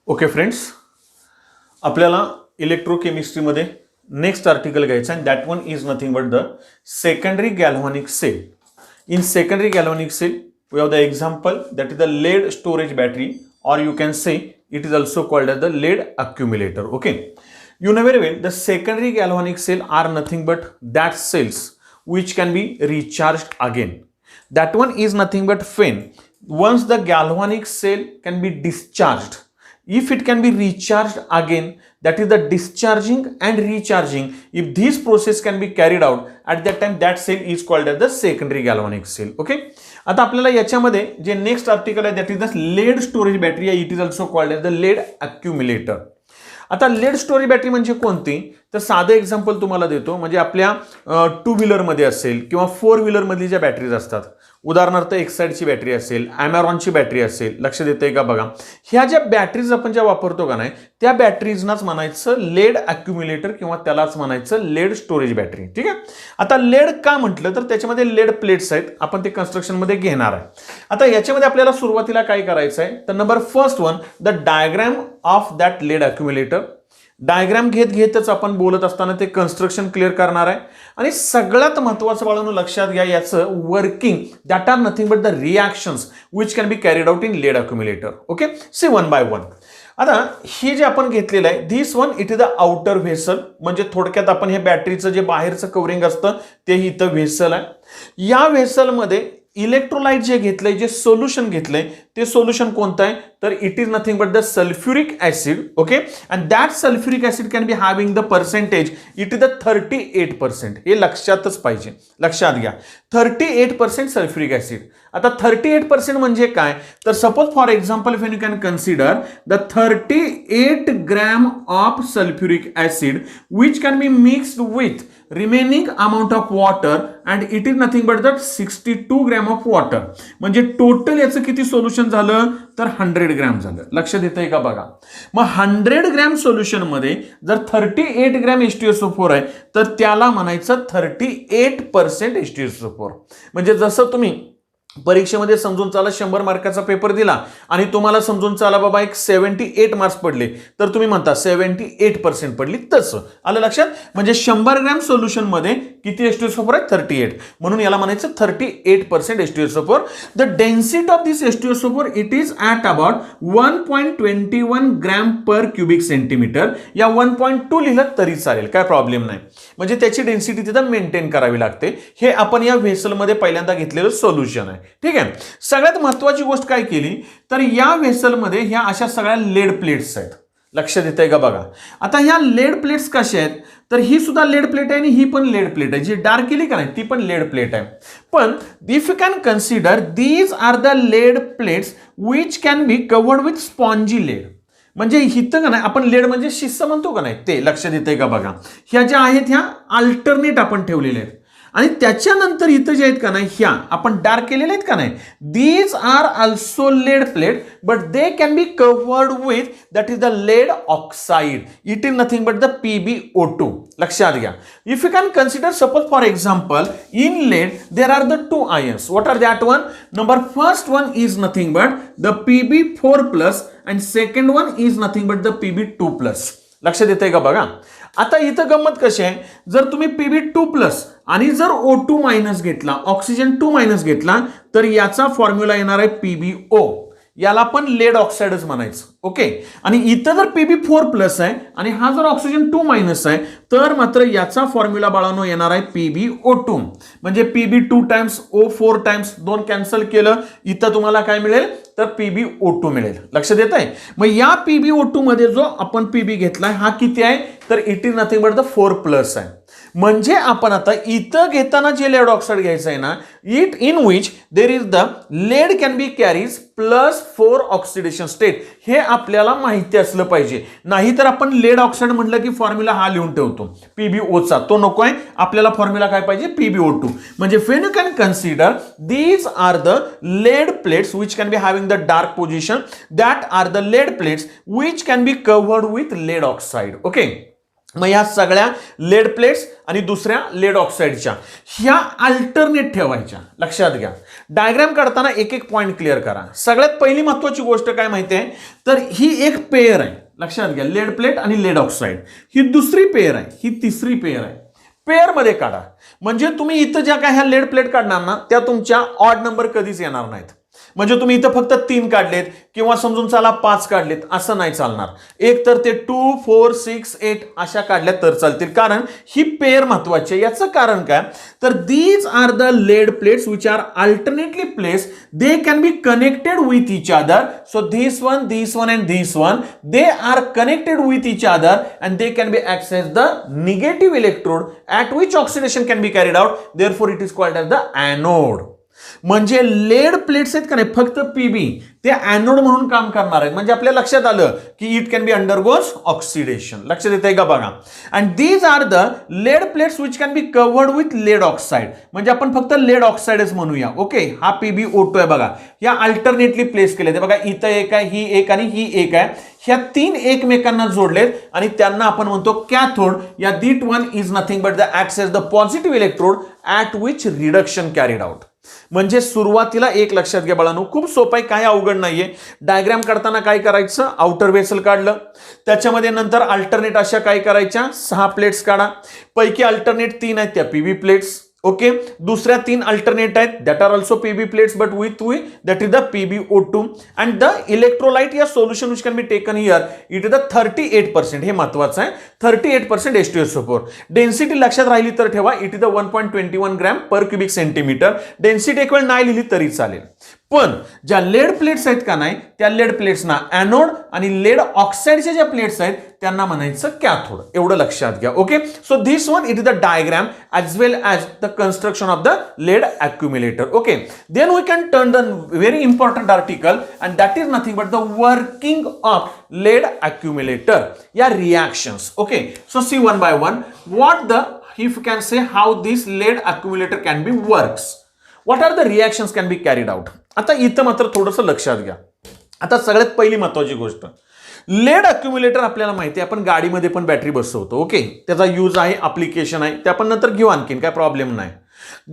Okay friends, आपल्याला इलेक्ट्रोकेमिस्ट्रीमध्ये next article घ्यायचा आणि that one is nothing but the secondary galvanic cell. In secondary galvanic cell we have the example that is the lead storage battery, or you can say it is also called as the lead accumulator. Okay, you know very well the secondary galvanic cell are nothing but that cells which can be recharged again. That one is nothing but when once the galvanic cell can be discharged, if it can be recharged again, that is the discharging and recharging, if this process can be carried out at that time, that cell is called as the secondary galvanic cell. Okay, आता आपल्याला याच्यामध्ये जे next article आहे that is the lead storage battery, it is also called as the lead accumulator. आता lead storage battery म्हणजे कोणती, तर साधं एक्झाम्पल तुम्हाला देतो. म्हणजे आपल्या टू व्हीलरमध्ये असेल किंवा फोर व्हीलरमधली ज्या बॅटरीज असतात, उदाहरणार्थ एक्साईडची बॅटरी असेल, ॲमेरॉनची बॅटरी असेल, लक्ष देते का बघा, ह्या ज्या बॅटरीज आपण ज्या वापरतो का नाही, त्या बॅटरीजनाच म्हणायचं लेड अक्युम्युलेटर किंवा त्यालाच म्हणायचं लेड स्टोरेज बॅटरी. ठीक आहे. आता लेड का म्हटलं तर त्याच्यामध्ये लेड प्लेट्स आहेत, आपण ते कन्स्ट्रक्शनमध्ये घेणार आहे. आता याच्यामध्ये आपल्याला सुरुवातीला काय करायचं आहे, तर number first one the diagram of that lead accumulator. Diagram घेतच आपण बोलत असताना ते कन्स्ट्रक्शन क्लिअर करणार आहे. आणि सगळ्यात महत्त्वाचं बाळांनो लक्षात घ्या, याचं working that are nothing but the reactions which can be carried out in lead accumulator. Okay, see one by one. आता हे जे आपण घेतलेलं आहे this one it is the outer vessel, म्हणजे थोडक्यात आपण हे बॅटरीचं जे बाहेरचं कव्हरिंग असतं ते इथं व्हेसल आहे. या व्हेसलमध्ये इलेक्ट्रोलाइट जे घेतलंय, जे सोल्युशन घेतलंय, ते सोल्युशन कोणतं आहे, तर it is nothing but the sulphuric acid. Okay, and that sulphuric acid can be having the percentage it is the 38%. हे लक्षातच पाहिजे, लक्षात घ्या 38% सल्फ्युरिक ऍसिड. आता 38% म्हणजे काय, तर suppose for example if you can consider the 38 gram of sulphuric acid which can be mixed with remaining amount of water and it is nothing but that 62 gram of water. म्हणजे total याचं किती solution झालं, तर 100 gram झालं. लक्ष देतंय का बघा. मग 100 ग्रॅम सोल्युशन मध्ये जर 38 ग्रॅम H2SO4 आहे तर त्याला म्हणायचं 38% H2SO4. म्हणजे जसं तुम्ही परीक्षेमध्ये समजून चाला 100 मार्काचा पेपर दिला आणि तुम्हाला समजून चाला बाबा एक 78 मार्क्स पडले, तर तुम्ही म्हणता 78% पडली, तसं आलं लक्षात. म्हणजे 100 ग्रॅम सोल्युशन मध्ये किती H2SO4 आहे, 38, म्हणून याला म्हणायचं 38% H2SO4. The density of this H2SO4 it is at about 1.21 gram per cubic centimetre. या 1.2 लिहिलं तरी चालेल, काय प्रॉब्लेम नाही. म्हणजे त्याची डेन्सिटी तिथं मेंटेन करावी लागते. हे आपण या व्हेसलमध्ये पहिल्यांदा घेतलेलं सोल्युशन आहे. ठीक आहे. सगळ्यात महत्वाची गोष्ट काय केली, तर या व्हेसलमध्ये ह्या अशा सगळ्या लेड प्लेट्स आहेत. लक्ष देताय का बघा. आता ह्या लेड प्लेट्स कशा आहेत, तर ही सुद्धा लेड प्लेट आहे आणि ही पण लेड प्लेट आहे. जी डार्क केली का नाही ती पण लेड प्लेट आहे. पण if you can consider these are the lead plates which can be covered with spongy lead. म्हणजे हिथं का नाही आपण लेड म्हणजे शिस्स म्हणतो का नाही, ते लक्ष देताय का बघा. ह्या ज्या आहेत ह्या अल्टरनेट आपण ठेवलेल्या आहेत. आणि त्याच्यानंतर इथं जे आहेत का नाही ह्या आपण डार्क केलेले आहेत का नाही, these are also lead plate but they can be covered with that is the lead oxide. It is nothing but the PbO2. लक्षात घ्या. If you can consider suppose for example in lead there are the 2 ions. What are that one, number first one is nothing but the Pb4+ and second one is nothing but the Pb2+. लक्ष देते का बघा. आता इथं गंमत कशी आहे, जर तुम्ही Pb2+ आणि जर O2- घेतला, ऑक्सिजन 2- घेतला, तर याचा फॉर्म्युला येणार आहे PbO. याला पण लेड ऑक्साइडच म्हणायचं. ओके. आणि इथं जर Pb4+ आहे आणि हा जर ऑक्सिजन 2- आहे तर मात्र याचा फॉर्म्युला बाळांनो येणार आहे PbO2. म्हणजे Pb2 times O4 times 2 cancel केलं, इथं तुम्हाला काय मिळेल, तर PbO2 मिळेल. लक्ष देत आहे. मग या PbO2 मध्ये जो आपण Pb घेतलाय हा किती आहे, तर it is nothing but the 4+ आहे. म्हणजे आपण आता इथं घेताना जे लेड ऑक्साइड घ्यायचं आहे ना, it in which there is the lead can be carries +4 oxidation state. हे आपल्याला माहिती असलं पाहिजे. नाहीतर आपण लेड ऑक्साइड म्हटलं की फॉर्म्युला हा लिहून ठेवतो PbOचा, तो नको आहे. आपल्याला फॉर्म्युला काय पाहिजे, PbO2. म्हणजे when you can consider these are the lead plates which can be having the dark position, that are the lead plates which can be covered with lead oxide. Okay. मग ह्या सगळ्या laid plates आणि दुसऱ्या laid ऑक्साईडच्या ह्या alternate ठेवायच्या. लक्षात घ्या, डायग्राम काढताना एक एक पॉईंट क्लिअर करा. सगळ्यात पहिली महत्वाची गोष्ट काय माहिती आहे, तर ही एक पेयर आहे. लक्षात घ्या, लेड प्लेट आणि लेड ऑक्साईड ही दुसरी पेयर आहे, ही तिसरी पेयर आहे. पेयर मध्ये काढा, म्हणजे तुम्ही इथं ज्या काय ह्या लेड प्लेट काढणार ना त्या तुमच्या ऑड नंबर कधीच येणार नाहीत. म्हणजे तुम्ही इथं फक्त 3 काढलेत किंवा समजून चला 5 काढलेत असं नाही चालणार. एक तर ते 2, 4, 6, 8 अशा काढल्या तर चालतील, कारण ही पेयर महत्वाची आहे. याचं कारण काय, तर these are the lead plates which are alternately placed, they can be connected with each other. So this one and this one, they are connected with each other and they can be access the negative electrode at which oxidation can be carried out, therefore it is called as the anode. म्हणजे lead plates आहेत का नाही, फक्त PB ते anode म्हणून काम करणार आहेत. म्हणजे आपल्या लक्षात आलं की it can be undergoes oxidation. लक्षात येतंय का बघा. And these are the lead plates which can be covered with lead oxide. म्हणजे आपण फक्त लेड ऑक्साइडच म्हणूया. ओके, हा PbO2 आहे बघा, या अल्टरनेटली प्लेस केले ते बघा. इथं एक आहे, ही एक आणि ही एक आहे. ह्या 3 एकमेकांना जोडलेत आणि त्यांना आपण म्हणतो कॅथोड. या that one is nothing but the access the positive electrode at which reduction carried out. म्हणजे सुरुवातीला एक लक्षात घ्या बाळांनो, खूप सोपं आहे, काय अवघड नाहीये. डायग्राम काढताना काय करायचं, आउटर वेसल काढलं, त्याच्यामध्ये नंतर अल्टरनेट अशा काय करायच्या 6 प्लेट्स काढा. पैकी अल्टरनेट 3 आहेत त्या PB प्लेट्स. ओके, दुसऱ्या 3 अल्टरनेट आहेत that are also PB plates but with that is the PbO2 and the electrolyte या solution which can be taken here it is the 38%. हे महत्वाचं आहे, 38% H2SO4. डेन्सिटी लक्षात राहिली तर ठेवा, it is the 1.21 gram per cubic centimetre. Density एक वेळ नाही लिहिली तरी चालेल. पण ज्या लेड प्लेट्स आहेत का नाही, त्या लेड प्लेट्सना एनोड आणि लेड ऑक्साइडच्या ज्या प्लेट्स आहेत त्यांना म्हणायचं कॅथोड. एवढं लक्षात घ्या. Okay, so this one it is the diagram as well as the construction of the lead accumulator. Okay, then we can turn the very important article and that is nothing but the working of lead accumulator, या reactions. Okay, so see one by one what the, if you can say how this lead accumulator can be works, what are the reactions can be carried out. आता इथं मात्र थोडंसं लक्षात घ्या. आता सगळ्यात पहिली महत्वाची गोष्ट, लेड अक्युम्युलेटर आपल्याला माहिती आहे, आपण गाडीमध्ये पण बॅटरी बसवतो. ओके, त्याचा यूज आहे, अप्लिकेशन आहे, ते आपण नंतर घेऊ, आणखीन काय प्रॉब्लेम नाही.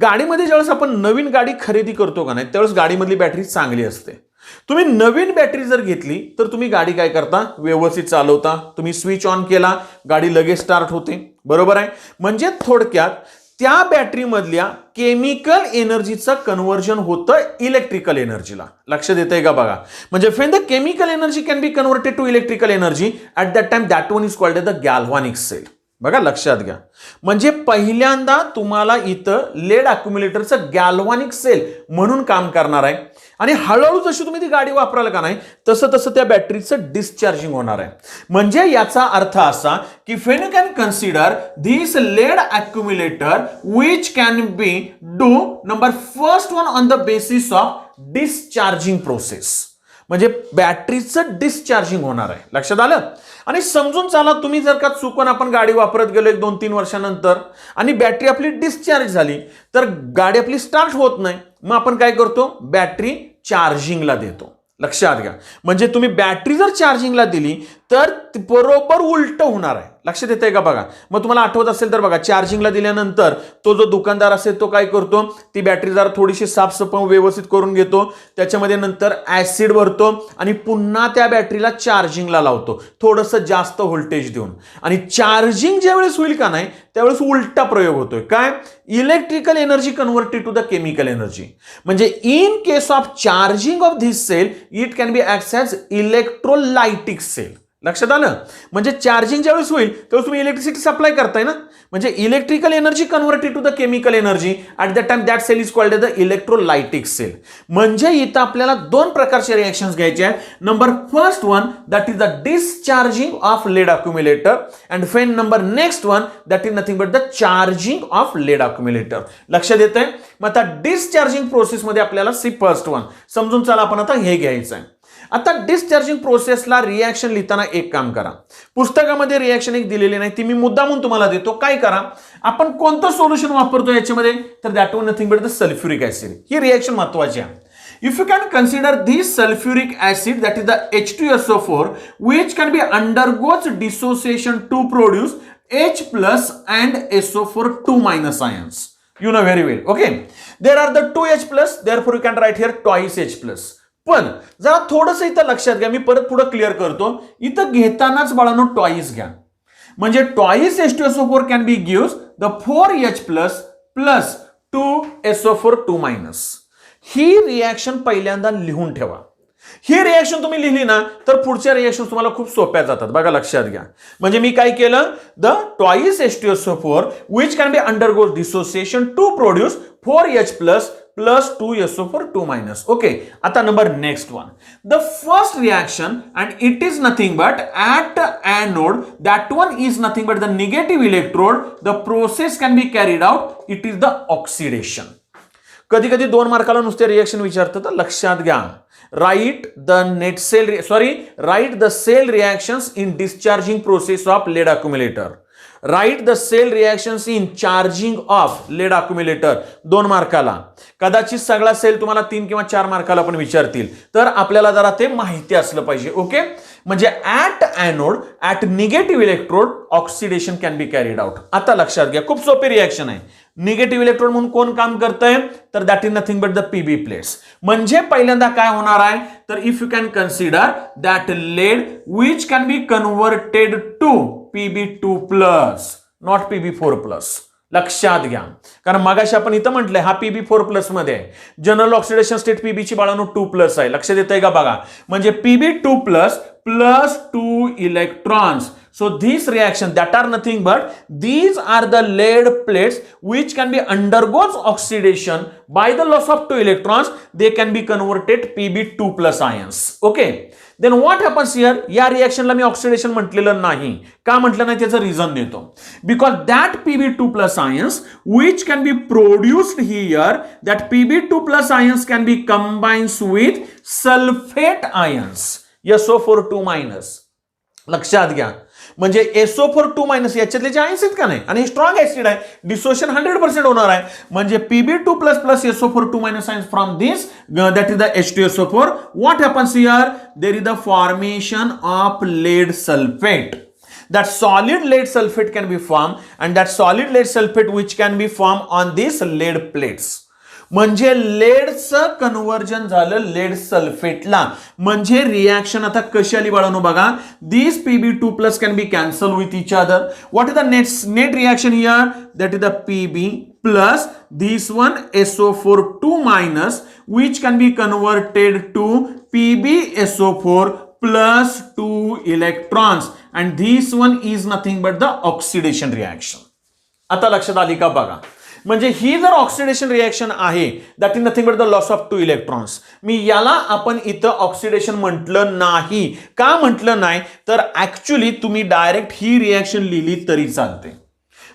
गाडीमध्ये ज्यावेळेस आपण नवीन गाडी खरेदी करतो का नाही, त्यावेळेस गाडीमधली बॅटरी चांगली असते. तुम्ही नवीन बॅटरी जर घेतली तर तुम्ही गाडी काय करता, व्यवस्थित चालवता. तुम्ही स्विच ऑन केला, गाडी लगेच स्टार्ट होते. बरोबर आहे. म्हणजे थोडक्यात त्या बॅटरीमधल्या केमिकल एनर्जीचं कन्व्हर्जन होतं इलेक्ट्रिकल एनर्जीला. लक्षात येतंय का बघा. म्हणजे when the chemical energy can be converted to electrical energy at that time that one is called as the galvanic cell. बघा लक्षात घ्या. म्हणजे पहिल्यांदा तुम्हाला इथं लेड अक्युम्युलेटरचं गॅल्व्हॅनिक सेल म्हणून काम करणार आहे आणि हळूहळू जशी तुम्ही ती गाडी वापराल का नाही तसं तसं त्या बॅटरीचं डिस्चार्जिंग होणार आहे. म्हणजे याचा अर्थ असा की when you can consider this lead accumulator which can be do number first one on the basis of discharging process. म्हणजे बॅटरीचं डिस्चार्जिंग होणार आहे. लक्षात आलं. आणि समजून चाला, तुम्ही जर का चुकून आपण गाडी वापरत गेलो 1-2-3 वर्षानंतर आणि बॅटरी आपली डिस्चार्ज झाली तर गाडी आपली स्टार्ट होत नाही. मग आपण काय करतो, बॅटरी चार्जिंगला देतो. लक्षात घ्या. म्हणजे तुम्ही बॅटरी जर चार्जिंगला दिली तर बरोबर उलट होणार आहे. लक्षात येतंय का बघा. मग तुम्हाला आठवत असेल तर बघा, चार्जिंगला दिल्यानंतर तो जो दुकानदार असेल तो काय करतो, ती बॅटरी जरा थोडीशी साफसफाई व्यवस्थित करून घेतो, त्याच्यामध्ये नंतर ऍसिड भरतो आणि पुन्हा त्या बॅटरीला चार्जिंगला लावतो थोडंसं जास्त व्होल्टेज देऊन. आणि चार्जिंग ज्यावेळेस होईल का नाही त्यावेळेस उलटा प्रयोग होतोय. काय, electrical energy converted to the chemical energy. म्हणजे in case of charging of this cell it can be act as electrolytic cell. लक्षात आलं. म्हणजे चार्जिंग ज्यावेळेस होईल त्यावेळेस तुम्ही इलेक्ट्रिसिटी सप्लाय करताय ना, म्हणजे electrical energy converted to the chemical energy at the time that cell is called the electrolytic cell. म्हणजे इथं आपल्याला 2 प्रकारचे रिएक्शन्स घ्यायचे आहेत. Number first one that is the discharging of lead accumulator and then number next one that is nothing but the charging of lead accumulator. लक्षात येतंय. मग आता डिस्चार्जिंग प्रोसेसमध्ये आपल्याला सी फर्स्ट वन समजून चला, आपण आता हे घ्यायचं आहे. आता डिस्चार्जिंग प्रोसेसला रिएक्शन लिहिताना एक काम करा, पुस्तकामध्ये रिएक्शन एक दिलेली नाही, ती मी मुद्दामून तुम्हाला देतो. काय करा, आपण कोणतं सोल्युशन वापरतो याच्यामध्ये, तर that one nothing but the sulphuric acid. He reaction महत्वाची आहे. If you can consider this sulfuric acid that is the H2SO4 which can be undergoes dissociation to produce H plus and SO4 2 minus ions. You know very well. Okay. There are the 2H plus, therefore you can write here twice H plus. पण जरा थोडंसं इथं लक्षात घ्या, मी परत पुढे clear करतो. इथं घेतानाच बाळांनो ट्वाइस घ्या. म्हणजे twice H2SO4 can be gives the 4H plus plus 2SO4 2 minus. He reaction पहिल्यांदा लिहून ठेवा. ही रिएक्शन तुम्ही लिहिली ना तर पुढच्या रिएक्शन तुम्हाला खूप सोप्या जातात. बघा लक्षात घ्या. म्हणजे मी काय केलं, the twice H2SO4 which can be undergoes dissociation to produce 4H plus plus 2SO4 2 minus. Okay. आता number next one. The first reaction and it is nothing but at anode, that one is nothing but the negative electrode. The process can be carried out. It is the oxidation. कधी कधी 2 मार्काला नुसते reaction विचारतात तर लक्षात घ्या. Write the cell reactions in discharging process of lead accumulator. Write the cell reactions in charging of lead accumulator. 2 मार्काला. कदाचित सगळा sale तुम्हाला 3 किंवा 4 मार्काला पण विचारतील. तर आपल्याला जरा ते माहिती असलं पाहिजे. ओके. म्हणजे at anode at negative electrode oxidation can be carried out. आता लक्षात घ्या, खूप सोपी रिएक्शन आहे. निगेटिव्ह इलेक्ट्रोड म्हणून कोण काम करतंय, तर that is nothing but the PB plates. म्हणजे पहिल्यांदा काय होणार आहे, तर if you can consider that lead which can be converted to Pb2 plus not Pb4 plus. लक्षात घ्या, कारण मगाशी आपण इथं म्हटलंय हा Pb4 प्लस मध्ये आहे. जनरल ऑक्सिडेशन स्टेट पीबीची बाळांनो 2 प्लस आहे. लक्षात येतंय का बघा. म्हणजे Pb2 plus plus 2 electrons. So these reactions that are nothing but these are the lead plates which can be undergoes oxidation by the loss of 2 electrons. They can be converted Pb2 plus ions. Okay. Then what happens here? या रिएक्शनला मी oxidation म्हटलेलं नाही. का म्हटलं नाही त्याचं reason देतो. Because that Pb2 plus ions which can be produced here, that Pb2 plus ions can be combined with sulfate ions SO4 2 minus. लक्षात घ्या, म्हणजे SO4 2 मायनस याच्यातले जे आयन्स आहेत का नाही, आणि स्ट्रॉंग ऍसिड आहे, डिसोशन 100% होणार आहे. म्हणजे Pb2 plus plus SO4 2 minus ions from this that is the H2SO4. What happens here, there is the formation of lead sulphate. That solid lead sulfate can be formed and that solid lead sulfate which can be formed on these lead plates. म्हणजे लेडचं conversion झालं laid सल्फेटला. म्हणजे reaction आता कशी आली बाळांनो बघा. दिस Pb2 plus can be cancel with each other. What is the net reaction here, that is the Pb plus this one SO4 2 minus which can be converted to PbSO4 plus 2 electrons and this one is nothing but the oxidation reaction. आता लक्षात आली का बघा. म्हणजे ही जर oxidation reaction आहे that is nothing but the loss of 2 electrons. मी याला आपण इथं ऑक्सिडेशन म्हटलं नाही. का म्हटलं नाही, तर ऍक्च्युली तुम्ही डायरेक्ट ही रिएक्शन लिहिली तरी चालते.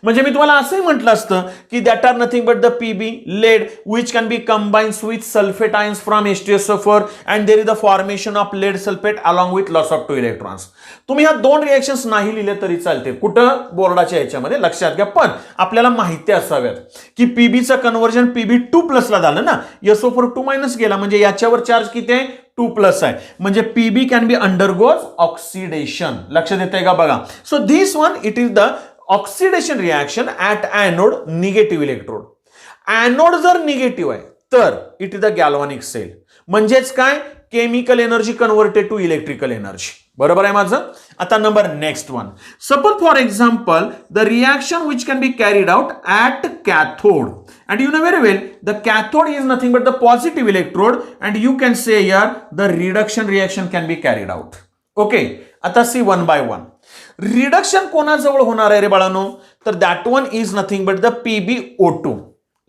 म्हणजे मी तुम्हाला असंही म्हटलं असतं की that are nothing but the Pb lead which can be combined with sulfate ions from H2SO4 and there is the formation of lead sulfate along with loss of 2 electrons. तुम्ही ह्या 2 रिएक्शन्स नाही लिहिले तरी चालते कुठं बोर्डाच्या याच्यामध्ये. लक्षात घ्या, पण आपल्याला माहिती असाव्यात की Pbचं कन्व्हर्जन Pb2 प्लसला झालं ना, SO4 2 मायनस गेला म्हणजे याच्यावर चार्ज किती आहे, 2 प्लस आहे. म्हणजे Pb can be undergoes oxidation. लक्षात येतंय का बघा. So this one it is the oxidation reaction at anode negative electrode. Anode जर निगेटिव्ह आहे तर it is the galvanic cell. म्हणजेच काय, chemical energy converted to electrical energy. बरोबर आहे माझं. आता number next one. Suppose for example the reaction which can be carried out at cathode and you know very well the cathode is nothing but the positive electrode and you can say here the reduction reaction can be carried out. Okay. आता C 1 by 1. Reduction कोणाजवळ होणार आहे रे बाळांनो, तर that one is nothing but the PbO2.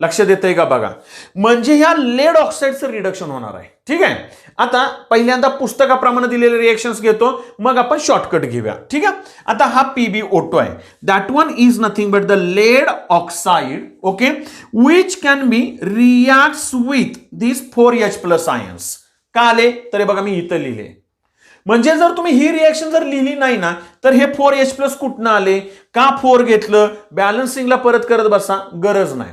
लक्षात येतंय का बघा. म्हणजे ह्या लेड ऑक्साईडचं रिडक्शन होणार आहे. ठीक आहे. आता पहिल्यांदा पुस्तकाप्रमाणे दिलेले रिएक्शन्स घेतो, मग आपण शॉर्टकट घेऊया. ठीक आहे. आता हा PbO2 आहे. That one is nothing but the lead oxide. Okay. Which can be reacts with this 4H plus ions. का आले तर बघा मी इथं लिहिले. म्हणजे जर तुम्ही ही रिएक्शन जर लिहिली नाही ना तर हे 4H प्लस कुठनं आले, का 4 घेतलं, बॅलन्सिंगला परत करत बसा, गरज नाही.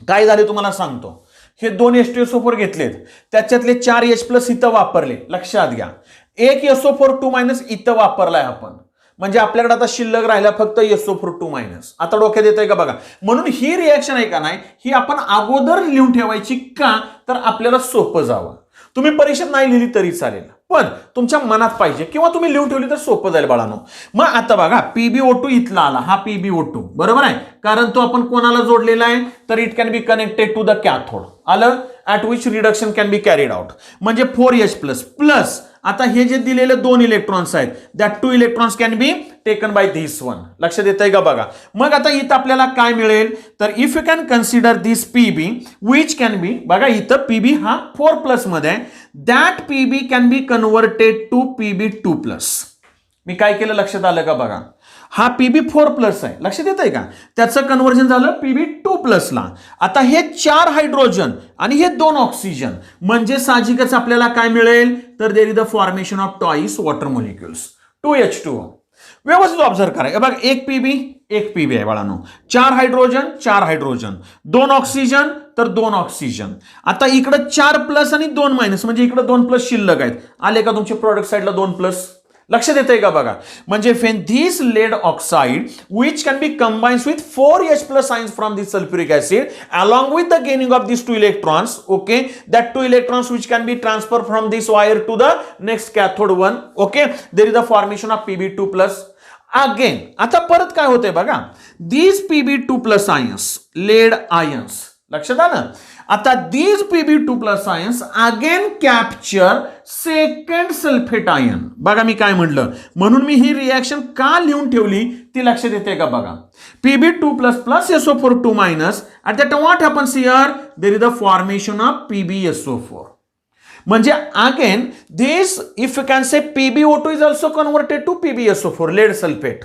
काय झाले तुम्हाला सांगतो. हे 2 H2SO4 घेतलेत, त्याच्यातले 4H प्लस इथं वापरले. लक्षात घ्या, एक SO4 2 मायनस इथं वापरलाय आपण. म्हणजे आपल्याकडे आता शिल्लक राहिला फक्त SO4 आता डोक्यात येतंय का बघा. म्हणून ही रिएक्शन आहे का नाही, ही आपण अगोदर लिहून ठेवायची का, तर आपल्याला सोपं जावं. तुम्ही परीक्षेत नाही लिहिली तरी चालेल, पण तुमच्या मनात पाहिजे किंवा तुम्ही लिहून ठेवली तर सोपं जाईल बाळांनो. मग आता बघा PbO2 इथला आला, हा PbO2 बरोबर आहे, कारण तो आपण कोणाला जोडलेला आहे, तर it can be connected to the cathode. आलं, at which reduction can be carried out. म्हणजे 4H प्लस आता हे जे दिलेले 2 इलेक्ट्रॉन्स आहेत, that 2 electrons can be taken by this one. लक्षात येतंय का बघा. मग आता इथं आपल्याला काय मिळेल, तर if you can consider this Pb which can be, बघा इथं Pb हा 4 मध्ये आहे, that Pb can be converted to Pb2. मी काय केलं लक्षात आलं का बघा. हा Pb4 आहे, लक्षात येतंय का, त्याचं कन्व्हर्जन झालं Pb2 ला. आता हे 4 हायड्रोजन आणि हे 2 ऑक्सिजन, म्हणजे साहजिकच आपल्याला काय मिळेल, तर there is the formation of twice water molecules 2H2O. व्यवस्थित ऑब्झर्व करा बघा, एक पीबी आहे बाळांनो, 4 हायड्रोजन 2 ऑक्सिजन तर 2 ऑक्सिजन. आता इकडे 4 प्लस आणि 2 मायनस, म्हणजे इकडे 2 प्लस शिल्लक आहेत. आले का तुमचे प्रोडक्ट साइडला 2 प्लस, लक्षात येतंय का बघा. म्हणजे when this lead oxide which can be combines with 4H plus ions from the sulfuric acid along with the gaining of these 2 electrons, okay, that 2 electrons which can be transferred from this wire to the next cathode one, okay, there is the formation of Pb2+. Again आता परत काय होतंय बघा, these Pb2+ ions, lead ions, लक्षात आलं. आता these Pb2+ ions again capture second sulfate ion. बघा मी काय म्हटलं, म्हणून मी ही रिएक्शन का लिहून ठेवली ती लक्षात येते का बघा. Pb2++ SO4 at that what happens here, there is the formation of PbSO4. म्हणजे again this if you can say PbO2 is also converted to PbSO4, lead sulfate.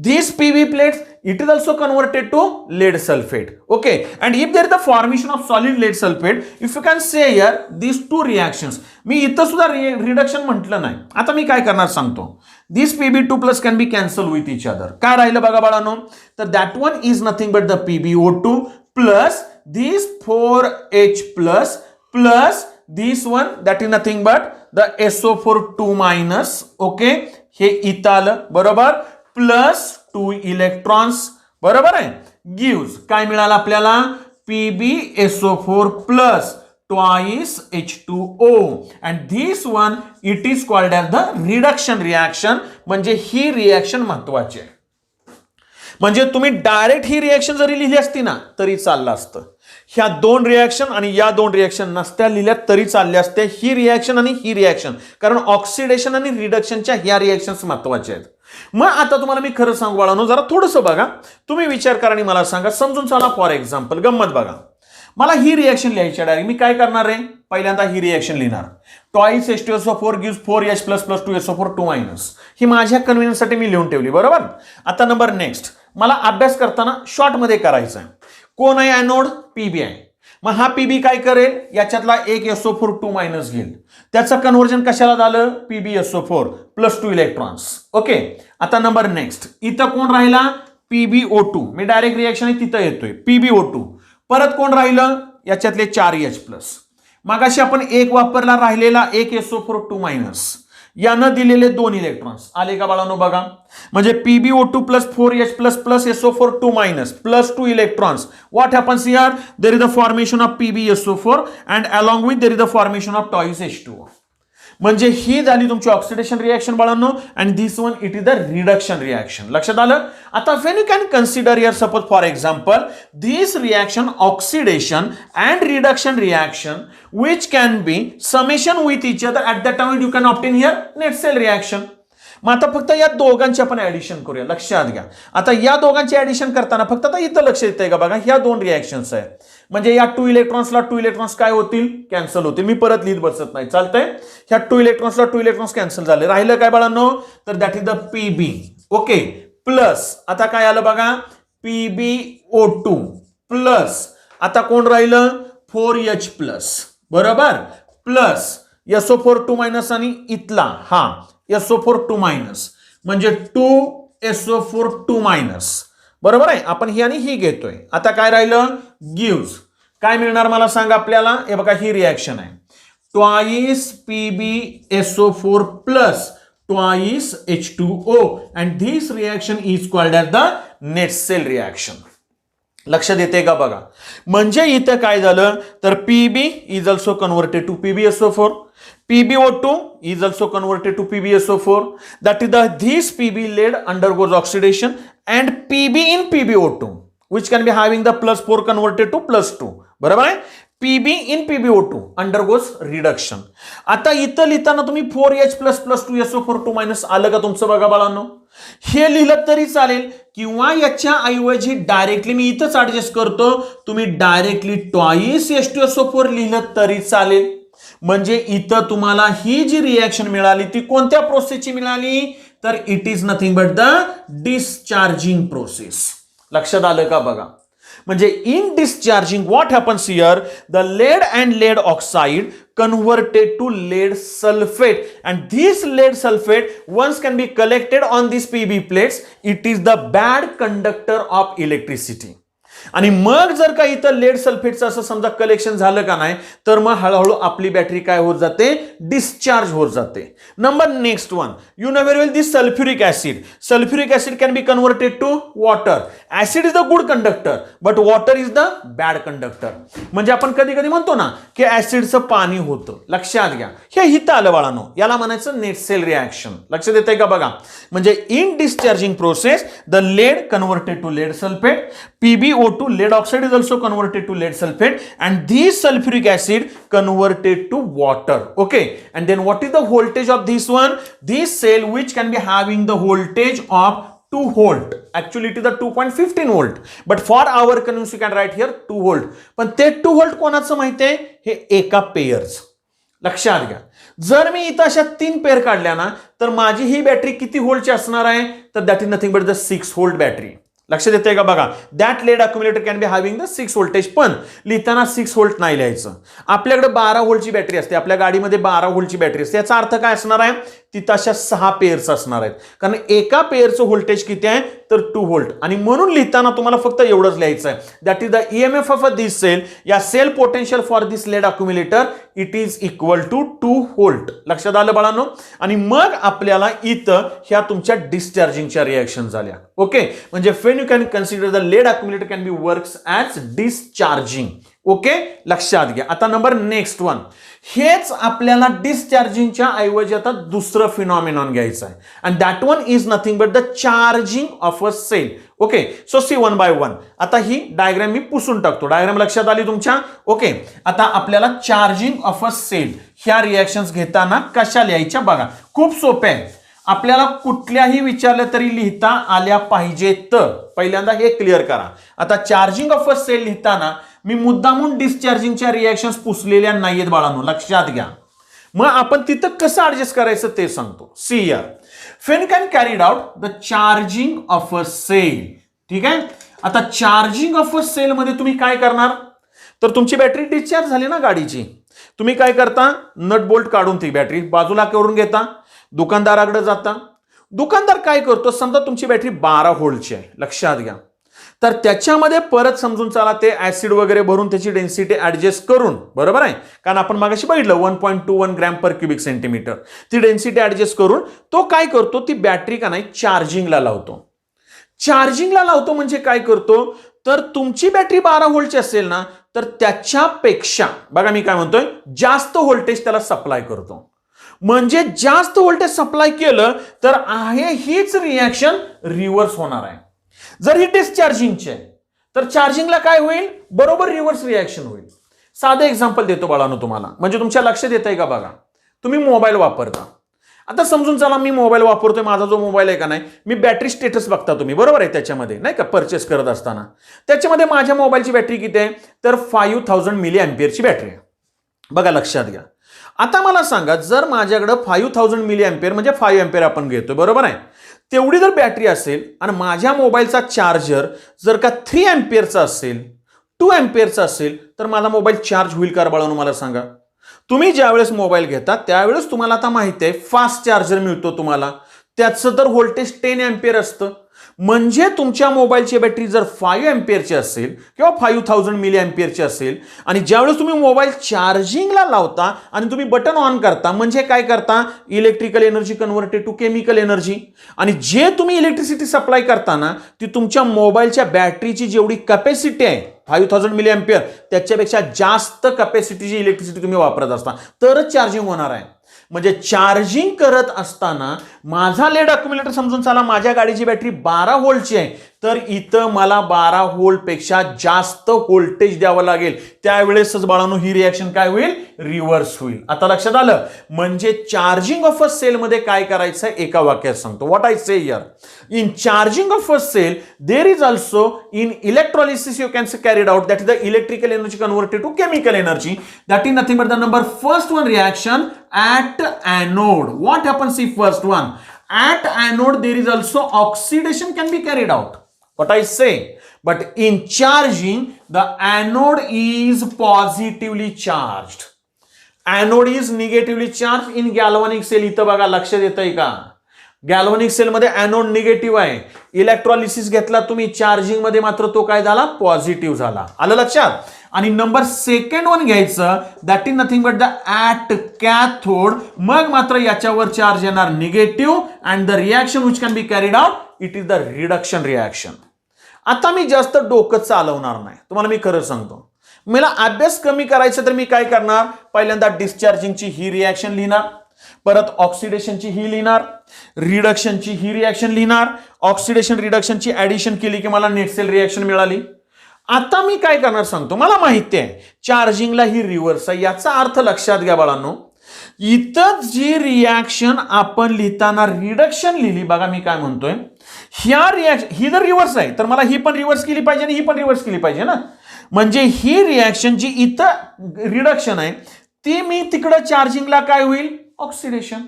These PB plates, it is also converted to lead sulfate. Okay, and if there is the formation of solid lead sulfate, if you can say here these two reactions, मी इथं सुद्धा reduction म्हटलं नाही. आता मी काय करणार सांगतो. This Pb2+ can be cancelled with each other. काय राहिलं बघा बाळांनो, तर that one is nothing but the PbO2 plus this 4H plus this one, that is nothing but the SO4 okay, हे इथं आलं बरोबर, प्लस 2 इलेक्ट्रॉन्स बरोबर आहे, गिव्स काय मिळालं आपल्याला, PbSO4 plus twice H2O, and this one it is called as the reduction reaction. म्हणजे ही रिएक्शन महत्वाची आहे. म्हणजे तुम्ही डायरेक्ट ही रिएक्शन जरी लिहिली असती ना तरी चाललं असतं. ह्या 2 रिएक्शन आणि या 2 रिएक्शन नसत्या लिहिल्या तरी चालल्या असत्या, ही रिएक्शन आणि ही रिएक्शन, कारण ऑक्सिडेशन आणि रिडक्शनच्या ह्या रिएक्शन्स महत्वाच्या आहेत. मग आता तुम्हाला मी खरं सांगू बाळांनो, जरा थोडंसं बघा, तुम्ही विचार करा आणि मला सांगा, समजून चला. फॉर एक्झाम्पल गंमत बघा, मला ही रिएक्शन लिहायची डायरेक्ट, मी काय करणार आहे, पहिल्यांदा ही रिएक्शन लिहिणार. Twice H2SO4 gives 4H plus 2SO4 ही माझ्या कन्व्हिनियन्ससाठी मी लिहून ठेवली बरोबर. आता नंबर नेक्स्ट, मला अभ्यास करताना शॉर्ट मध्ये करायचा आहे. कोण आहे ॲनोड, PB आहे. मग हा PB काय करेल, याच्यातला एक SO4 घेईल, त्याचं कन्व्हर्जन कशाला झालं, PbSO4 प्लस 2 इलेक्ट्रॉन्स. ओके, आता नंबर नेक्स्ट, इथं कोण राहिला, PbO2. मी डायरेक्ट रिएक्शन तिथं येतोय, PbO2. परत कोण राहिलं, याच्यातले 4H+. मगाशी आपण एक वापरला, राहिलेला एक SO4 यानं दिलेले 2 इलेक्ट्रॉन्स. आले का बाळांनो बघा, म्हणजे PbO2 plus 4H plus SO4 plus 2 electrons. What happens here, there is the formation of PbSO4 and along with there is the formation of twice H2O. म्हणजे ही झाली तुमची ऑक्सिडेशन रिएक्शन बाळांनो, and this one it is the reduction reaction. लक्षात आलं. आता when you can consider here suppose for example this reaction oxidation and reduction reaction which can be summation with each other, at that time you can obtain here net cell reaction. मग आता फक्त या दोघांची आपण addition करूया. लक्षात घ्या, आता या दोघांची ऍडिशन करताना फक्त आता इथं लक्ष येतंय का बघा, ह्या 2 रिएक्शन्स आहेत, म्हणजे या 2 इलेक्ट्रॉन्सला 2 इलेक्ट्रॉन्स काय होतील, कॅन्सल होतील. मी परत लिहित बसत नाही, चालतंय. ह्या 2 इलेक्ट्रॉन्सला 2 इलेक्ट्रॉन्स कॅन्सल झाले, राहिलं काय बाळांनो, तर that is the PB. Okay, plus आता काय आलं बघा, PbO2 प्लस आता कोण राहिलं, 4H+, बरोबर, प्लस SO4 आणि इथला हा SO4 म्हणजे 2SO4 बरोबर आहे. आपण ही आणि ही घेतोय. आता काय राहिलं, गिव्स काय मिळणार मला सांगा आपल्याला, हे बघा ही रिएक्शन आहे, twice PbSO4 plus twice H2O and this reaction is called as the net cell reaction. लक्षात येते का बघा. म्हणजे इथं काय झालं तर PB is also converted to PbSO4, PbO2 is also converted to PbSO4. That is this PB lead undergoes oxidation and PB in PbO2 which can be having the +4 converted to +2. बरोबर आहे. PB in PbO2 undergoes reduction. आता इथं लिहिताना तुम्ही 4H++2SO4 आलं का तुमचं बघा बाळांनो. हे लिहिलं तरी चालेल किंवा याच्या ऐवजी डायरेक्टली मी इथंच ऍडजस्ट करतो, तुम्ही डायरेक्टली ट्वाइस H2SO4 लिहिलं तरी चालेल. म्हणजे इथं तुम्हाला ही जी रिएक्शन मिळाली ती कोणत्या प्रोसेसची मिळाली तर it is nothing but the discharging process. लक्षात आलं का बघा. म्हणजे in discharging what happens here the lead and lead oxide converted to lead sulfate and this lead sulfate once can be collected on these PB plates. It is the bad conductor of electricity. आणि मग जर का इथं laid सल्फेटचं असं समजा collection झालं का नाही तर मग हळूहळू आपली बॅटरी काय होत जाते डिस्चार्ज होत जाते. Number next one you know very well this sulphuric acid. Sulphuric acid can be converted to water. Acid is the good conductor but water is the bad conductor. म्हणजे आपण कधी कधी म्हणतो ना की ऍसिडचं पाणी होतं. लक्षात घ्या हे हिथं आलं बाळांनो, याला म्हणायचं नेट सेल रिएक्शन. लक्षात येतंय का बघा. म्हणजे in discharging process the lead converted to lead sulphate, PbO2 lead oxide is also converted to lead sulfate and this sulfuric acid converted to water. Okay, and then what is the voltage of this one? This cell which can be having the voltage of 2 volt. Actually it is the 2.15 volt but for our convenience you can write here 2 volt. पण ते 2 volt कोणाचं माहिती आहे हे एका पेयरचं. लक्षात घ्या जर मी इथं अशा 3 पेयर काढल्या ना तर माझी ही बॅटरी किती व्होल्टची असणार आहे तर that is nothing but the 6 volt battery. लक्षात येते का बघा. That lead accumulator can be having the 6 voltage. पण लिहिताना 6 व्होल्ट नाही लिहायचं. आपल्याकडे 12 व्होल्टची बॅटरी असते, आपल्या गाडीमध्ये 12 व्होल्टची बॅटरी असते. याचा अर्थ काय असणार आहे तिथं अशा 6 पेयर्स असणार आहेत कारण एका पेयरचं व्होल्टेज किती आहे तर 2 व्होल्ट. आणि म्हणून लिहिताना तुम्हाला फक्त एवढंच लिहायचं आहे that is the EMF of this cell. या cell potential for this lead accumulator it is equal to 2 volt. लक्षात आलं बाळांनो. आणि मग आपल्याला इथं ह्या तुमच्या डिस्चार्जिंगच्या रिएक्शन झाल्या. ओके म्हणजे when you can consider the lead accumulator can be works as discharging. Okay लक्षात घ्या. आता नंबर नेक्स्ट वन हेच आपल्याला डिस्चार्जिंगच्या ऐवजी आता दुसरं फिनॉमिनॉन घ्यायचं आहे and that one is nothing but the charging of a cell. Okay so see one by one. आता ही डायग्राम मी पुसून टाकतो. डायग्राम लक्षात आली तुमच्या. ओके आता आपल्याला चार्जिंग ऑफ अ सेल ह्या रिएक्शन्स घेताना कशा लिहायच्या बघा. खूप सोपे आहे. आपल्याला कुठल्याही विचारलं तरी लिहिता आल्या पाहिजेत. पहिल्यांदा हे क्लिअर करा. आता चार्जिंग ऑफ अ सेल लिहिताना मी मुद्दामून डिस्चार्जिंगच्या रिएक्शन्स पुसलेल्या नाहीयेत बाळांनो. लक्षात घ्या. मग आपण तिथं कसं ऍडजस्ट करायचं ते सांगतो. See here then can carried out the charging of a cell. ठीक आहे. आता चार्जिंग ऑफ अ सेल मध्ये तुम्ही काय करणार तर तुमची बॅटरी डिस्चार्ज झाली ना गाडीची. तुम्ही काय करता नट बोल्ट काढून ती बॅटरी बाजूला करून घेता, दुकानदाराकडे जाता. दुकानदार काय करतो समजा तुमची बॅटरी 12 व्होल्टची आहे. लक्षात घ्या. तर त्याच्यामध्ये परत समजून चला ते ऍसिड वगैरे भरून त्याची डेन्सिटी ऍडजस्ट करून बरोबर आहे कारण आपण मागाशी बघितलं 1.21 ग्रॅम पर क्युबिक सेंटीमीटर ती डेन्सिटी ऍडजस्ट करून तो काय करतो ती बॅटरी का नाही चार्जिंगला लावतो. चार्जिंगला लावतो म्हणजे काय करतो तर तुमची बॅटरी 12 व्होल्टची असेल ना तर त्याच्यापेक्षा बघा मी काय म्हणतोय जास्त व्होल्टेज त्याला सप्लाय करतो. म्हणजे जास्त व्होल्टेज सप्लाय केलं तर आहे हीच रिएक्शन रिव्हर्स होणार आहे. जर ही डिस्चार्जिंगची आहे तर चार्जिंगला काय होईल बरोबर रिव्हर्स रिएक्शन होईल. साधं एक्झाम्पल देतो बाळांनो तुम्हाला म्हणजे तुमच्या लक्षात येतंय का बघा. तुम्ही मोबाईल वापरता. आता समजून चला मी मोबाईल वापरतोय. माझा जो मोबाईल आहे का नाही मी बॅटरी स्टेटस बघता तुम्ही बरोबर आहे त्याच्यामध्ये नाही का परचेस करत असताना. त्याच्यामध्ये माझ्या मोबाईलची बॅटरी किती आहे तर 5000 मिली अँपिअरची बॅटरी आहे. बघा लक्षात घ्या. आता मला सांगा जर माझ्याकडे 5000 मिली अँपिअर म्हणजे 5 अँपिअर आपण घेतोय बरोबर आहे तेवढी जर बॅटरी असेल आणि माझ्या मोबाईलचा चार्जर जर का 3 अँपिअरचा असेल 2 अँपिअरचा असेल तर माझा मोबाईल चार्ज होईल का बाळांनो मला सांगा. तुम्ही ज्यावेळेस मोबाईल घेता त्यावेळेस तुम्हाला आता माहिती आहे फास्ट चार्जर मिळतो तुम्हाला. त्याचं तर व्होल्टेज 10 अँपिअर असतं. म्हणजे तुमच्या मोबाईलची बॅटरी जर 5 एम्पियरची असेल किंवा 5000 मिली एम्पियरची असेल आणि ज्यावेळेस तुम्ही मोबाईल चार्जिंगला लावता आणि तुम्ही बटन ऑन करता म्हणजे काय करता, electrical energy converted to chemical energy, आणि जे तुम्ही इलेक्ट्रिसिटी सप्लाय करता ना ती तुमच्या मोबाईलच्या बॅटरीची जेवढी कॅपॅसिटी आहे 5000 मिली एम्पियर त्याच्यापेक्षा जास्त कॅपॅसिटीची इलेक्ट्रिसिटी तुम्ही वापरत असता तरच चार्जिंग होणार आहे. म्हणजे चार्जिंग करत असताना माझा लेड अक्युम्युलेटर समजून चला माझ्या गाडीची बॅटरी 12 व्होल्टची आहे तर इथं मला 12 व्होल्ट पेक्षा जास्त व्होल्टेज द्यावं लागेल, त्यावेळेसच बाळांनो ही रिॲक्शन काय होईल, रिव्हर्स होईल. आता लक्षात आलं. म्हणजे चार्जिंग ऑफ अ सेल मध्ये काय करायचं आहे एका वाक्यात सांगतो. What I say here, in charging of a cell there is also in electrolysis you can carried out that is the electrical energy converted to chemical energy that is nothing but the number first one reaction at anode. What happens if first one at anode there is also oxidation can be carried out, what I say, but in charging the anode is positively charged, anode is negatively charged in galvanic cell. इथं बघा लक्षात येतंय का, galvanic sale मध्ये anode negative आहे, इलेक्ट्रॉलिसिस घेतला तुम्ही charging मध्ये मात्र तो काय झाला, पॉझिटिव्ह झाला. आलं लक्षात. आणि नंबर सेकंड वन घ्यायचं that is nothing but the at cathode, मग मात्र याच्यावर चार्ज येणार negative and the reaction which can be carried out it is the reduction reaction. आता मी जास्त डोकं चालवणार नाही, तुम्हाला मी खरं सांगतो. मला अभ्यास कमी करायचा तर मी काय करणार, पहिल्यांदा डिस्चार्जिंगची ही रिॲक्शन लिहिणार, परत ऑक्सिडेशनची ही लिहिणार, रिडक्शनची ही रिॲक्शन लिहिणार, ऑक्सिडेशन रिडक्शनची ऍडिशन केली की मला नेट सेल रिॲक्शन मिळाली. आता मी काय करणार सांगतो. मला माहिती आहे चार्जिंगला ही रिव्हर्स आहे, याचा अर्थ लक्षात घ्या बाळांनो. इथं जी रिॲक्शन आपण लिहिताना रिडक्शन लिहिली बघा, मी काय म्हणतोय, ह्या रिॲक्शन ही जर रिव्हर्स आहे तर मला ही पण रिव्हर्स केली पाहिजे आणि ही पण रिव्हर्स केली पाहिजे ना. म्हणजे ही रिॲक्शन जी इथं रिडक्शन आहे ती मी तिकडं चार्जिंगला काय होईल, ऑक्सिडेशन.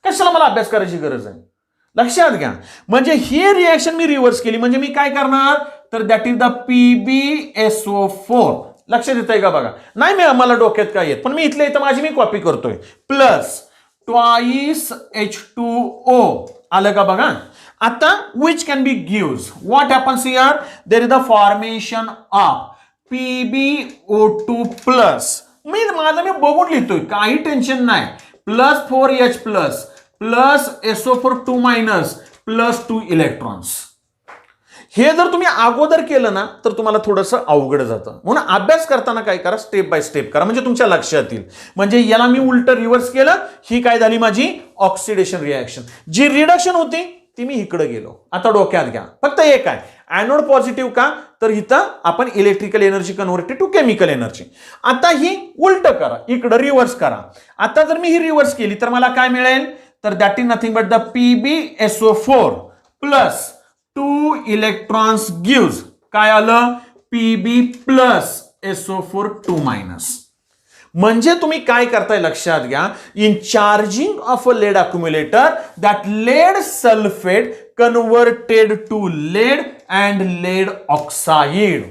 कशाला मला अभ्यास करायची गरज आहे, लक्षात घ्या. म्हणजे ही रिॲक्शन मी रिव्हर्स केली म्हणजे मी काय करणार तर दॅट इज द PbSO4. लक्षात येतंय का बघा. नाही मी मला डोक्यात काय येत पण मी इथल्या इथं माझी मी कॉपी करतोय, प्लस ट्वाइस H2O. आलं का बघा. आता which can be gives, what happens here, there is the formation of PbO2 plus. मी बघून लिहितोय काही टेन्शन नाही, plus 4H plus plus SO4 2 minus plus 2 electrons. हे जर तुम्ही अगोदर केलं ना तर तुम्हाला थोडंसं अवघड जातं. म्हणून अभ्यास करताना काय करा, स्टेप बाय स्टेप करा म्हणजे तुमच्या लक्षात येईल. म्हणजे याला मी उलट रिव्हर्स केलं, ही काय झाली माझी ऑक्सिडेशन रिॲक्शन. जी रिडक्शन होती ती मी इकडे गेलो. आता डोक्यात घ्या फक्त एक आहे, एनोड पॉझिटिव्ह का तर इथं आपण electrical energy converted to chemical energy. आता ही उलट करा, इकडे रिव्हर्स करा. आता जर मी ही रिव्हर्स केली तर मला काय मिळेल तर that is nothing but the PbSO4 plus 2 electrons gives काय आलं, Pb प्लस SO4 2 मायनस. म्हणजे तुम्ही काय करताय लक्षात घ्या, in charging of a lead accumulator that lead sulphate converted to lead and lead oxide.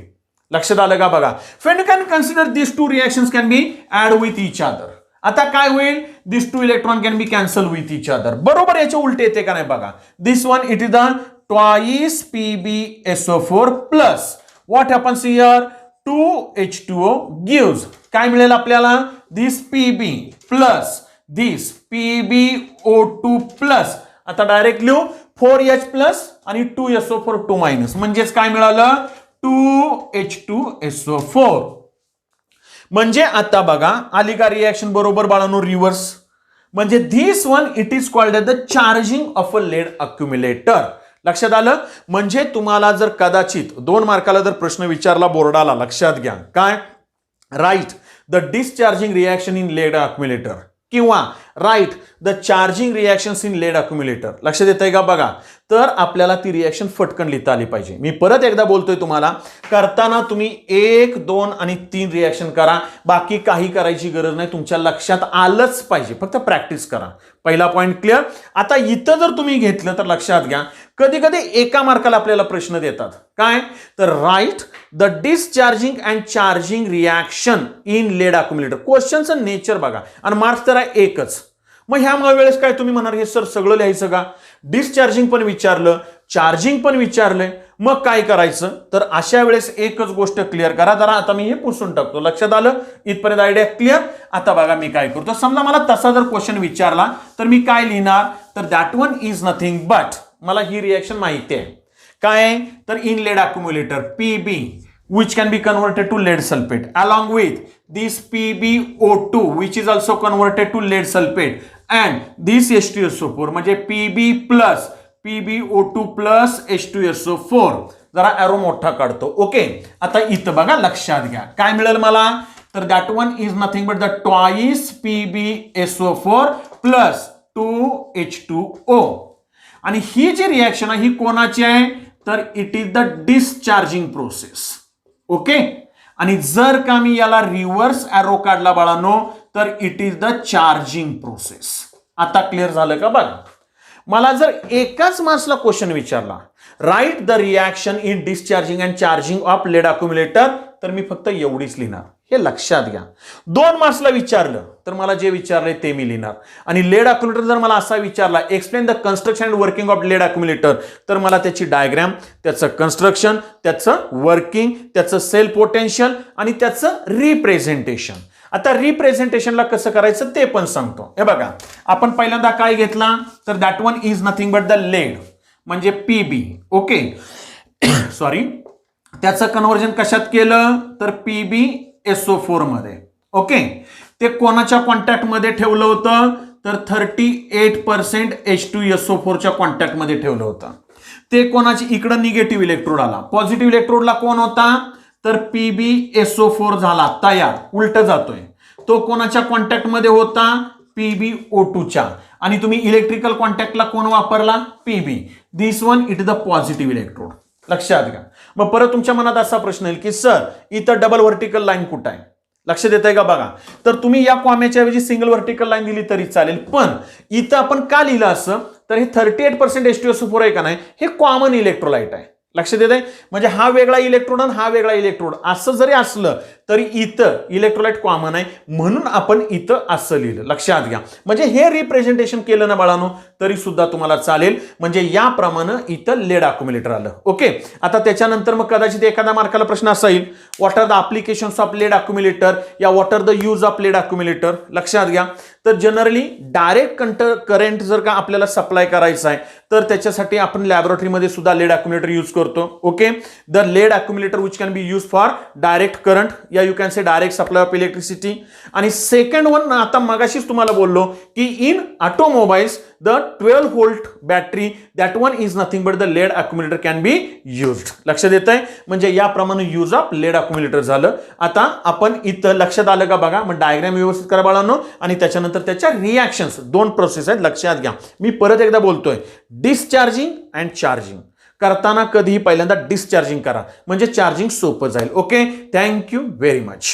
लक्षात आलं का बघा. Friend you can consider this two reactions can be add with each other. आता काय होईल, this two electron can be cancel with each other. बरोबर याच्या उलटे येते का नाही बघा. This one it is the twice PbSO4 plus what happens here 2H2O gives काय मिळेल आपल्याला, दिस Pb प्लस दिस PbO2 प्लस. आता डायरेक्ट लिहू 4H प्लस आणि 2SO4 2 मायनस म्हणजेच काय मिळालं 2H2SO4. म्हणजे आता बघा आली का रिॲक्शन बरोबर बाळांनो रिव्हर्स. म्हणजे this one it is called the charging of a lead accumulator. लक्षात आलं. म्हणजे तुम्हाला जर कदाचित 2 मार्काला जर प्रश्न विचारला बोर्डाला, लक्षात घ्या काय, right the discharging reaction in lead accumulator किंवा right the charging reactions in lead accumulator. लक्षात येतंय का बघा. तर आपल्याला ती रिॲक्शन फटकन लिहिता आली पाहिजे. मी परत एकदा बोलतोय तुम्हाला, करताना तुम्ही 1, 2 आणि 3 रिॲक्शन करा, बाकी काही करायची गरज नाही. तुमच्या लक्षात आलंच पाहिजे, फक्त प्रॅक्टिस करा. पहिला पॉइंट क्लिअर. आता इथं जर तुम्ही घेतलं तर लक्षात घ्या, कधी कधी एका मार्काला आपल्याला प्रश्न देतात काय तर right the discharging and charging reaction in lead accumulator. क्वेश्चनचं नेचर बघा आणि मार्क्स तर आहे एकच. मग ह्या वेळेस काय तुम्ही म्हणणार हे सर सगळं लिहायचं का, डिस्चार्जिंग पण विचारलं, चार्जिंग पण विचारलंय, मग काय करायचं? तर अशा वेळेस एकच गोष्ट क्लिअर करा. जरा आता मी हे पुसून टाकतो. लक्षात आलं? इथपर्यंत आयडिया क्लिअर? आता बघा मी काय करतो. समजा मला तसा जर क्वेश्चन विचारला तर मी काय लिहिणार? तर that one is nothing but, मला ही रिएक्शन माहिती आहे. काय? तर in lead accumulator PB which can be converted to lead sulfate along with this PbO2 which is also converted to lead sulfate and this H2SO4 म्हणजे PB plus PbO2 plus H2SO4. जरा arrow मोठा काढतो. Okay, आता इथं बघा लक्षात घ्या काय मिळेल मला? तर that one is nothing but the twice PbSO4 plus 2H2O. आणि ही जी रिएक्शन आहे ही कोणाची आहे? तर it is the discharging process. Okay, आणि जर का मी याला रिव्हर्स एरो काढला बाळांनो तर it is the charging process. आता क्लिअर झालं का? बघा मला जर एकाच मार्क्सला क्वेश्चन विचारला, right the reaction in discharging and charging of lead accumulator, तर मी फक्त एवढीच लिहिणार. हे लक्षात घ्या. 2 मार्क्सला विचारलं तर मला जे विचारलंय ते मी लिहिणार. आणि लेड अक्युम्युलेटर जर मला असा विचारला, explain the construction and working of lead accumulator, तर मला त्याची डायग्राम, त्याचं कन्स्ट्रक्शन, त्याचं वर्किंग, त्याचं सेल पोटेन्शियल आणि त्याचं रिप्रेझेंटेशन. आता रिप्रेझेंटेशनला कसं करायचं ते पण सांगतो. हे बघा, आपण पहिल्यांदा काय घेतला? तर that one is nothing but the lead म्हणजे PB. ओके सॉरी, त्याचं कन्व्हर्जन कशात केलं? तर PbSO4 मध्ये. ओके, ते कोणाच्या कॉन्टॅक्ट मध्ये ठेवलं होतं? तर 38% H2SO4च्या कॉन्टॅक्ट मध्ये ठेवलं होतं. ते कोणाची? इकडं निगेटिव्ह इलेक्ट्रोड आला. पॉझिटिव्ह इलेक्ट्रोडला कोण होता? तर PbSO4 झाला तयार. उलट जातोय. तो कोणाच्या कॉन्टॅक्ट मध्ये होता? PbO2च्या. आणि तुम्ही इलेक्ट्रिकल कॉन्टॅक्टला कोण वापरला? PB. This one it is the positive electrode. लक्षात घ्या. मग परत तुमच्या मनात असा प्रश्न येईल की सर इथं डबल व्हर्टिकल लाईन कुठं आहे? लक्ष देत आहे का? बघा, तर तुम्ही या कॉम्याच्या ऐवजी सिंगल व्हर्टिकल लाईन दिली तरी चालेल. पण इथं आपण का लिहिलं असं? तर हे 38% H2SO4 आहे का नाही, हे कॉमन इलेक्ट्रोलाइट आहे. लक्ष देत आहे? म्हणजे हा वेगळा इलेक्ट्रोड आणि हा वेगळा इलेक्ट्रोड असं जरी असलं तरी इथं इलेक्ट्रोलाइट कॉमन आहे, म्हणून आपण इथं असं लिहिलं. लक्षात घ्या. म्हणजे हे रिप्रेझेंटेशन केलं ना बाळांनो तरी सुद्धा तुम्हाला चालेल. म्हणजे याप्रमाणे इथं लेड अक्युम्युलेटर आलं. ओके, आता त्याच्यानंतर मग कदाचित एखादा मार्काला प्रश्न असा येईल, what are the applications of lead accumulator या what are the use of lead accumulator. लक्षात घ्या. तर जनरली डायरेक्ट करंट जर का आपल्याला सप्लाय करायचा आहे तर त्याच्यासाठी आपण लॅबोरेटरीमध्ये सुद्धा लेड अक्युम्युलेटर यूज करतो. Okay, the lead accumulator which can be use for direct current या you can say direct supply of electricity. आणि सेकंड वन, आता मगाशीच तुम्हाला बोललो की इन automobiles the 12 volt battery that one is nothing but the lead accumulator can be used. लक्ष देत आहे? म्हणजे याप्रमाणे यूज ऑफ लेड अक्युम्युलेटर झालं. आता आपण इथं लक्षात आलं का? बघा, मग डायग्राम व्यवस्थित करा बाळांनो. आणि त्याच्यानंतर त्याच्या रिॲक्शन्स 2 प्रोसेस आहेत. लक्षात घ्या. मी परत एकदा बोलतोय, डिस्चार्जिंग अँड चार्जिंग करताना कधीही पहिल्यांदा डिस्चार्जिंग करा म्हणजे चार्जिंग सोपं जाईल. Okay, thank you very much.